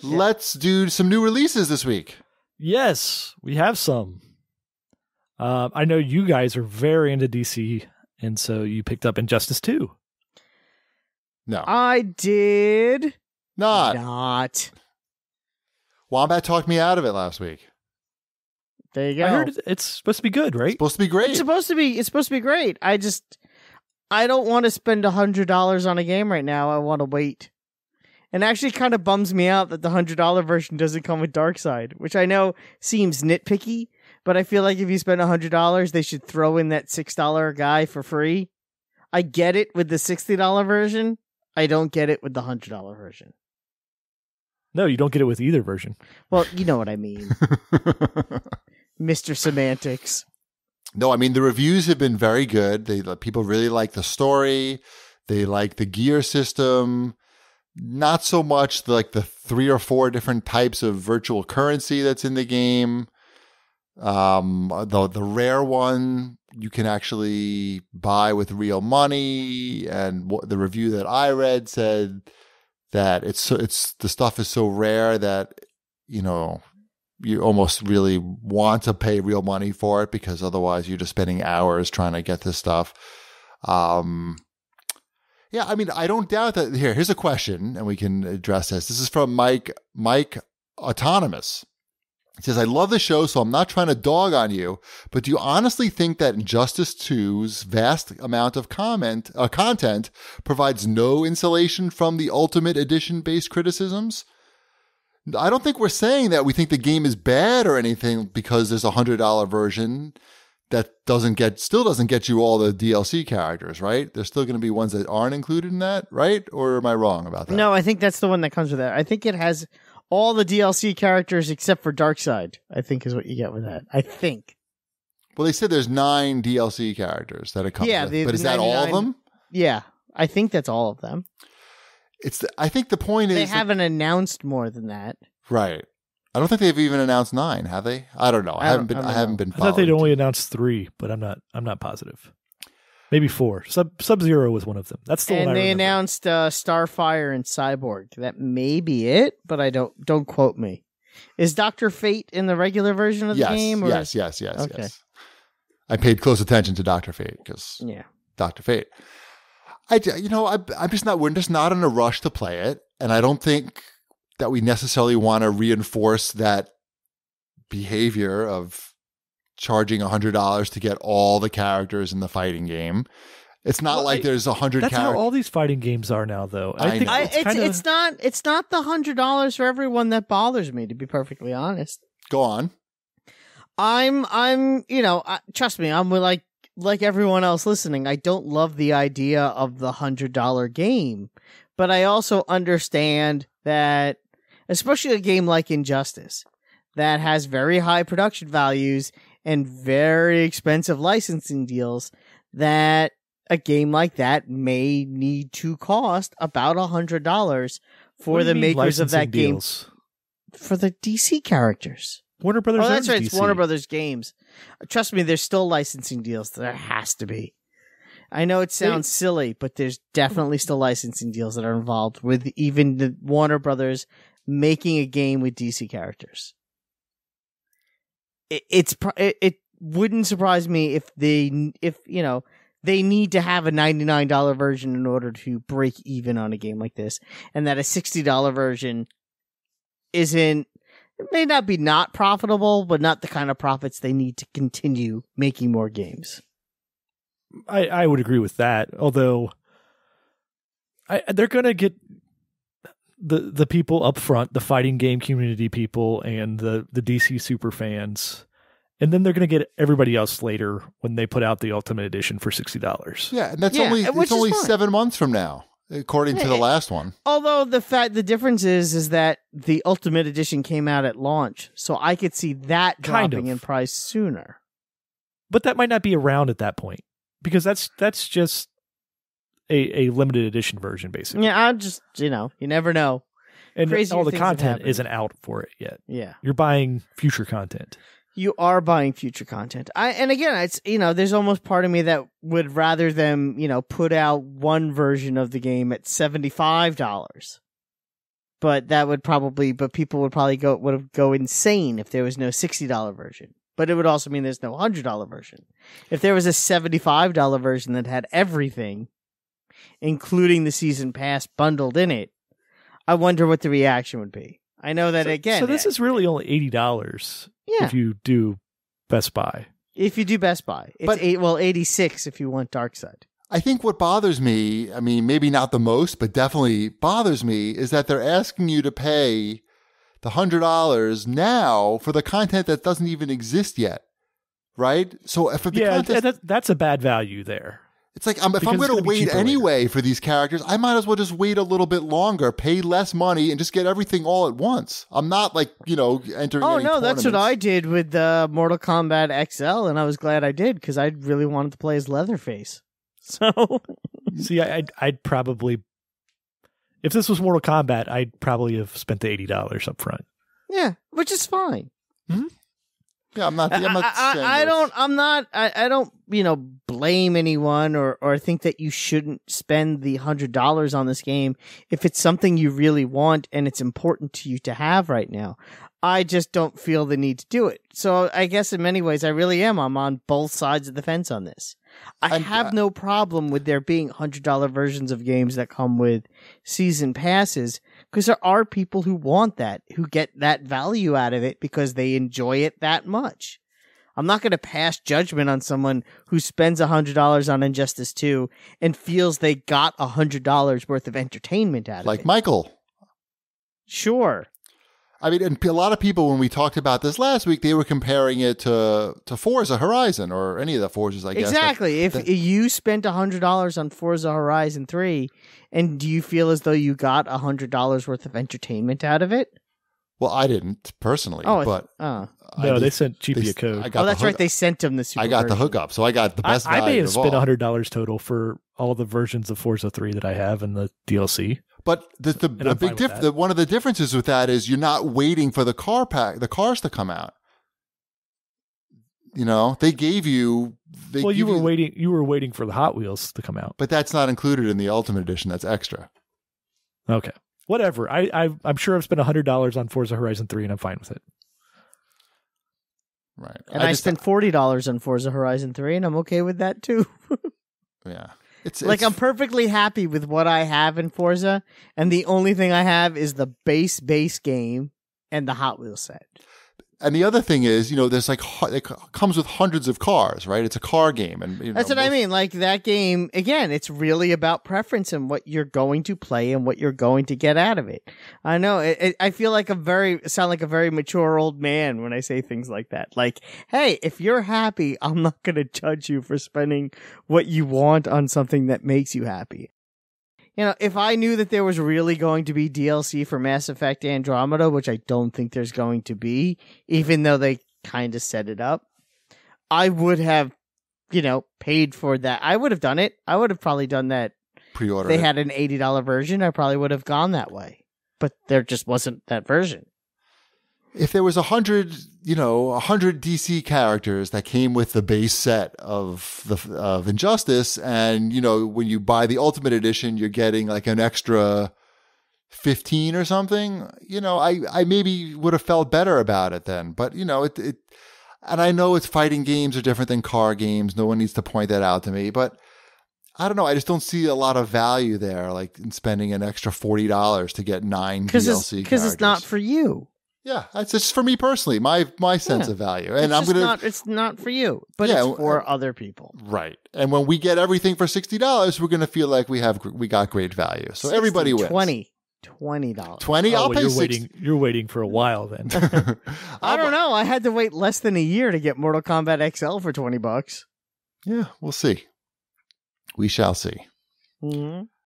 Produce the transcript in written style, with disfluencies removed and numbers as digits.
let's do some new releases this week. Yes, we have some. I know you guys are very into DC, and so you picked up Injustice 2. No. I did not. Wombat talked me out of it last week. There you go. I heard it's supposed to be good, right? It's supposed to be great. It's supposed to be great. I don't want to spend $100 on a game right now. I want to wait. And actually kind of bums me out that the $100 version doesn't come with Darkseid, which I know seems nitpicky, but I feel like if you spend $100, they should throw in that $6 guy for free. I get it with the $60 version. I don't get it with the $100 version. No, you don't get it with either version. Well, you know what I mean. Mr. Semantics. No, I mean, the reviews have been very good. People really like the story. They like the gear system. Not so much the 3 or 4 different types of virtual currency that's in the game. The rare one you can actually buy with real money. And the review that I read said that the stuff is so rare that, you almost really want to pay real money for it because otherwise you're just spending hours trying to get this stuff. Yeah, I mean, I don't doubt that. Here's a question, and we can address this. This is from Mike Autonomous. He says, I love the show, so I'm not trying to dog on you, but do you honestly think that Injustice 2's vast amount of content provides no insulation from the Ultimate Edition-based criticisms? I don't think we're saying that we think the game is bad or anything because there's a $100 version that still doesn't get you all the DLC characters, right? There's still going to be ones that aren't included in that, right? Or am I wrong about that? No, I think that's the one that comes with that. I think it has all the DLC characters except for Darkseid, I think is what you get with that. I think. Well, they said there's 9 DLC characters that it comes with. But is that all of them? Yeah, I think that's all of them. I think the point is they haven't announced more than that. Right. I don't think they've even announced 9, have they? I don't know. I haven't been following. I thought they'd only announced 3, but I'm not positive. Maybe 4. Sub-Zero was one of them. That's the one I remember. And they announced Starfire and Cyborg. That may be it, but I don't quote me. Is Dr. Fate in the regular version of the game? Or? Yes. Okay. Yes. I paid close attention to Dr. Fate because Dr. Fate. We're just not in a rush to play it, and I don't think that we necessarily want to reinforce that behavior of charging $100 to get all the characters in the fighting game. It's not like there's 100 characters. That's how all these fighting games are now, though. It's not the $100 for everyone that bothers me, to be perfectly honest. Go on. Trust me, I'm like everyone else listening. I don't love the idea of the $100 game, but I also understand that, especially a game like Injustice, that has very high production values and very expensive licensing deals, that a game like that may need to cost about $100 for the makers of that game. For the DC characters. Warner Brothers. Oh, that's right. It's Warner Brothers games. Trust me, there's still licensing deals. There has to be. I know it sounds silly, but there's definitely still licensing deals that are involved with even the Warner Brothers making a game with DC characters. It wouldn't surprise me if they need to have a $99 version in order to break even on a game like this, and that a $60 version may not be not profitable, but not the kind of profits they need to continue making more games. I would agree with that, although they're going to get the people up front, the fighting game community people and the DC super fans, and then they're going to get everybody else later when they put out the Ultimate Edition for $60. Yeah, and it's only 7 months from now, according to the last one. Although the difference is that the Ultimate Edition came out at launch, so I could see that dropping in price sooner. But that might not be around at that point, because that's just a limited edition version, basically. Yeah, I'm just, you never know. And crazier all the content isn't out for it yet. Yeah. You're buying future content. You are buying future content. And again, it's, there's almost part of me that would rather them, put out one version of the game at $75 but people would probably go insane if there was no $60 version. But it would also mean there's no $100 version. If there was a $75 version that had everything, including the season pass bundled in it, I wonder what the reaction would be. I know that again. So this is really only $80 if you do Best Buy. If you do Best Buy. It's $86 if you want Dark Side. I think what bothers me, I mean, maybe not the most, but definitely bothers me, is that they're asking you to pay the $100 now for the content that doesn't even exist yet, right? So if the content, that's a bad value there. It's like if I'm going to wait anyway for these characters, I might as well just wait a little bit longer, pay less money, and just get everything all at once. I'm not entering. Oh any no, that's what tournaments. I did with Mortal Kombat XL, and I was glad I did because I really wanted to play as Leatherface. So, see, I'd probably. If this was Mortal Kombat, I'd probably have spent the $80 up front. Yeah, which is fine. Mm-hmm. Yeah, I'm not. I don't blame anyone or think that you shouldn't spend the $100 on this game if it's something you really want and it's important to you to have right now. I just don't feel the need to do it. So I guess in many ways, I'm on both sides of the fence on this. I have no problem with there being $100 versions of games that come with season passes because there are people who want that, who get that value out of it because they enjoy it that much. I'm not going to pass judgment on someone who spends $100 on Injustice 2 and feels they got $100 worth of entertainment out of it. Like Michael. Sure. I mean, and a lot of people, when we talked about this last week, they were comparing it to Forza Horizon or any of the Forzas, I guess. Exactly. If you spent $100 on Forza Horizon 3, and do you feel as though you got $100 worth of entertainment out of it? Well, I didn't personally, no, they sent GP a code. That's right. They sent him the super I got version. the hookup, so I got the best value. I may have of spent all. $100 total for all the versions of Forza 3 that I have in the DLC. But the big one of the differences with that is you're not waiting for the cars to come out. They gave you. You were waiting. You were waiting for the Hot Wheels to come out, but that's not included in the Ultimate Edition. That's extra. Okay, whatever. I'm sure I've spent $100 on Forza Horizon 3, and I'm fine with it. Right, and I spent $40 on Forza Horizon 3, and I'm okay with that too. Yeah. I'm perfectly happy with what I have in Forza, and the only thing I have is the base game and the Hot Wheels set. And the other thing is, there's it comes with hundreds of cars, right? It's a car game, and that's what I mean. Like that game, again, it's really about preference and what you're going to play and what you're going to get out of it. I know. I feel like sound like a very mature old man when I say things like that. Like, hey, if you're happy, I'm not going to judge you for spending what you want on something that makes you happy. If I knew that there was really going to be DLC for Mass Effect Andromeda, which I don't think there's going to be, even though they kind of set it up, I would have, paid for that. I would have done it. I would have probably done that. Pre-order. They had an $80 version. I probably would have gone that way, but there just wasn't that version. If there was 100 DC characters that came with the base set of Injustice, and when you buy the Ultimate Edition, you're getting like an extra 15 or something. I maybe would have felt better about it then. But and I know it's fighting games are different than car games. No one needs to point that out to me, but I don't know. I just don't see a lot of value there, like in spending an extra $40 to get 9 DLC characters. Because it's not for you. Yeah, that's just for me personally, my sense of value, and it's not for you, but it's for other people, right? And when we get everything for $60, we're going to feel like we got great value. So everybody wins. $20. $20. I'll pay $60. You're waiting for a while then. I don't know. I had to wait less than a year to get Mortal Kombat XL for $20. Yeah, we'll see. We shall see. Mm-hmm.